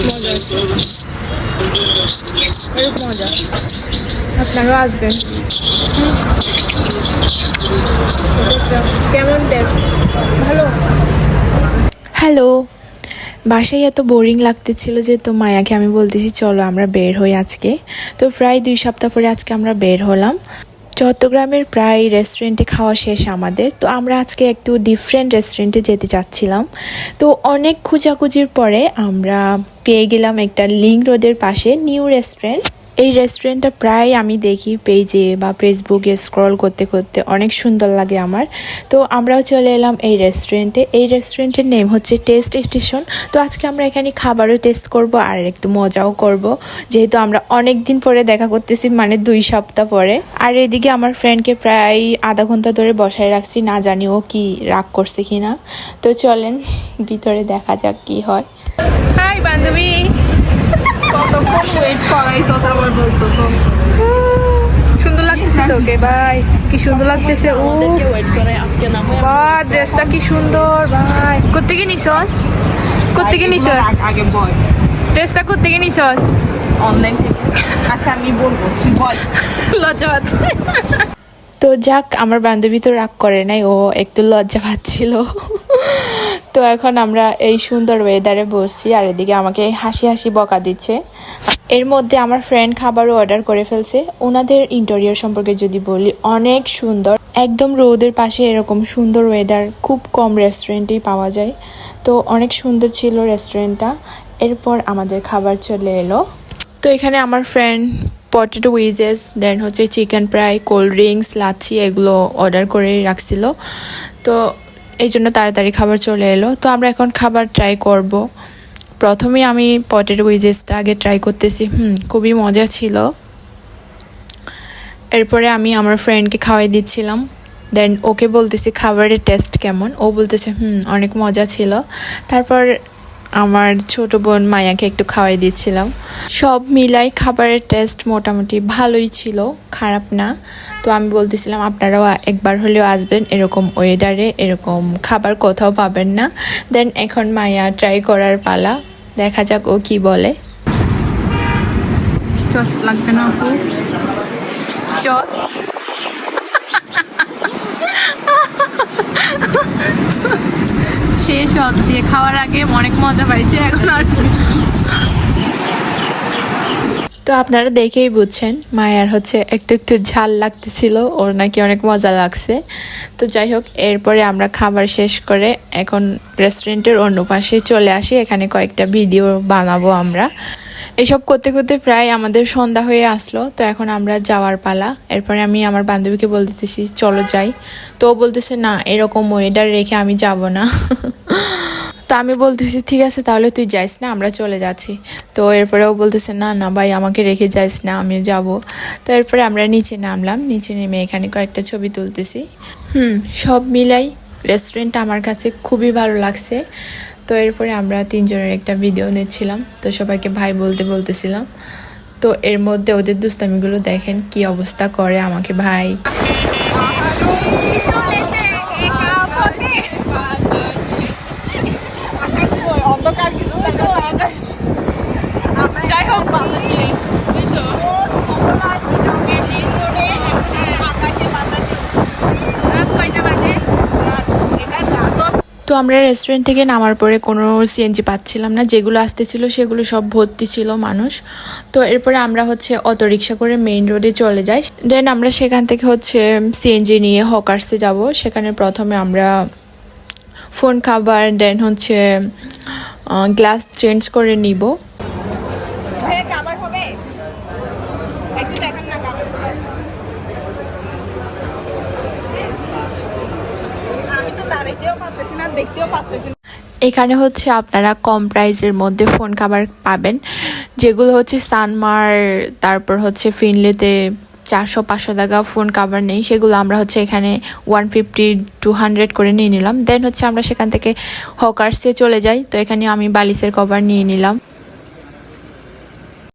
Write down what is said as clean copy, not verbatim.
মজা, অনেক মজা। আপনারাও আসবেন। কেমন টেস্ট? ভালো। হ্যালো, বাসায় এত বোরিং লাগতেছিল যে তো মায়াকে আমি বলতেছি চলো আমরা বের হই আজকে। তো প্রায় 2 সপ্তাহ পরে আজকে আমরা বের হলাম। চট্টগ্রামের প্রায় রেস্টুরেন্টে খাওয়া শেষ আমাদের, তো আমরা আজকে একটু ডিফারেন্ট রেস্টুরেন্টে যেতে চাচ্ছিলাম। তো অনেক খোঁজাখুঁজির পরে আমরা পেয়ে গেলাম একটা লিংক রোডের পাশে নিউ রেস্টুরেন্ট। এই রেস্টুরেন্টটা প্রায় আমি দেখি পেজে বা ফেসবুকে স্ক্রল করতে করতে, অনেক সুন্দর লাগে আমার। তো আমরাও চলে এলাম এই রেস্টুরেন্টে। এই রেস্টুরেন্টের নেম হচ্ছে টেস্ট স্টেশন। তো আজকে আমরা এখানে খাবারও টেস্ট করব আর একটু মজাও করব, যেহেতু আমরা অনেক দিন পরে দেখা করতেছি, মানে 2 সপ্তাহ পরে। আর এদিকে আমার ফ্রেন্ডকে প্রায় আধা ঘন্টা ধরে বসায় রাখছি, না জানি ও কি রাগ করছে কিনা। তো চলেন ভিতরে দেখা যাক কি হয়। হাই বান্ধবী, কতক্ষণ ওয়েট করাইছো তারপর বলতেছো সুন্দর লাগতেছে তোকে। ভাই কি সুন্দর লাগতেছে। ও আমাদেরকে ওয়েট করে আজকে নামো বা ড্রেসটা কি সুন্দর ভাই। কোত্থেকে নিছস? কোত্থেকে নিছস? আগে বল ড্রেসটা কোত্থেকে নিছস? অনলাইন থেকে। আচ্ছা আমি বলবো, তুই বল। লজ্জা পাচ্ছে। তো যাক, আমার বান্ধবী তো রাগ করে নাই, ও একটু লজ্জা পাচ্ছিল। তো এখন আমরা এই সুন্দর ওয়েদারে বসছি আর এদিকে আমাকে হাসি হাসি বকা দিচ্ছে। এর মধ্যে আমার ফ্রেন্ড খাবারও অর্ডার করে ফেলছে। ওনাদের ইন্টেরিয়র সম্পর্কে যদি বলি, অনেক সুন্দর, একদম রোদের পাশে এরকম সুন্দর ওয়েদার খুব কম রেস্টুরেন্টেই পাওয়া যায়। তো অনেক সুন্দর ছিল রেস্টুরেন্টটা। এরপর আমাদের খাবার চলে এলো। তো এখানে আমার ফ্রেন্ড পটেটো উইজেস, দেন হচ্ছে chicken fry, cold drinks, lassi এগুলো অর্ডার করে রাখছিল। তো এই জন্য তাড়াতাড়ি খাবার চলে এলো। তো আমরা এখন খাবার ট্রাই করব। প্রথমেই আমি পটেটো উইজেসটা আগে ট্রাই করতেছি। খুবই মজা ছিল। এরপরে আমি আমার ফ্রেন্ডকে খাওয়াই দিচ্ছিলাম। দেন ওকে বলতেছি খাবারের টেস্ট কেমন, ও বলতেছে অনেক মজা ছিল। তারপর আমার ছোট বোন মায়াকে একটু খাওয়াই দিচ্ছিলাম। সব মিলাই খাবারের টেস্ট মোটামুটি ভালোই ছিল, খারাপ না। তো আমি বলতেছিলাম আপনারাও একবার হলেও আসবেন, এরকম ওয়েদারে এরকম খাবার কোথাও পাবেন না। দেন এখন মায়া ট্রাই করার পালা, দেখা যাক ও কি বলে। চস লাগবে না আপু? চস শেষ দিয়ে খাওয়ার আগে অনেক মজা পাইছি, এখন আর তো আপনারা দেখেই বুঝছেন মায়ার হচ্ছে একটু একটু ঝাল লাগতেছিল, ওর নাকি অনেক মজা লাগছে। তো যাই হোক, এরপরে আমরা খাবার শেষ করে এখন রেস্টুরেন্টের অন্য পাশে চলে আসি। এখানে কয়েকটা ভিডিও বানাবো আমরা। এসব করতে করতে প্রায় আমাদের সন্ধ্যা হয়ে আসলো। তো এখন আমরা যাওয়ার পালা। এরপরে আমি আমার বান্ধবীকে বলতেছি চলো যাই। তো ও বলতেছে না, এরকম ওয়েদার রেখে আমি যাব না। তো আমি বলতেছি ঠিক আছে তাহলে তুই যাইস না, আমরা চলে যাচ্ছি। তো এরপরে ও বলতেছে না না ভাই, আমাকে রেখে যাইস না, আমি যাব। তো এরপরে আমরা নিচে নামলাম। নিচে নেমে এখানে কয়েকটা ছবি তুলতেছি। সব মিলাই রেস্টুরেন্টটা আমার কাছে খুবই ভালো লাগছে। তো এরপরে আমরা 3 জনের একটা ভিডিও নিচ্ছিলাম। তো সবাইকে ভাই বলতে বলতেছিলাম। তো এর মধ্যে ওদের দুষ্টামিগুলো দেখেন কি অবস্থা করে আমাকে ভাই। অন্ধকার কিছু যাই হোক বাতাসে তো আমরা রেস্টুরেন্ট থেকে নামার পরে কোনো সিএনজি পাচ্ছিলাম না, যেগুলো আসতেছিল সেগুলো সব ভর্তি ছিল মানুষ। তো এরপরে আমরা হচ্ছে অটো রিক্সা করে মেইন রোডে চলে যাই। দেন আমরা সেখান থেকে হচ্ছে সিএনজি নিয়ে হকার্সে যাব। সেখানে প্রথমে আমরা ফোন, খাবার, দেন হচ্ছে গ্লাস চেঞ্জ করে নিব। খাবার হবে একটু দেখেন না খাবার আমি তো দাঁড়াইতেও পারতেছি না, দেখতেও পারতেছি না। এখানে হচ্ছে আপনারা কম প্রাইজের মধ্যে ফোন খাবার পাবেন, যেগুলো হচ্ছে সানমার, তারপর হচ্ছে ফিনলেতে 400-500 টাকা ফোন কাভার নেই, সেগুলো আমরা হচ্ছে এখানে 150-200 করে নিয়ে নিলাম। দেন হচ্ছে আমরা সেখান থেকে হকার্সে চলে যাই। তো এখানে আমি বালিশের কভার নিয়ে নিলাম।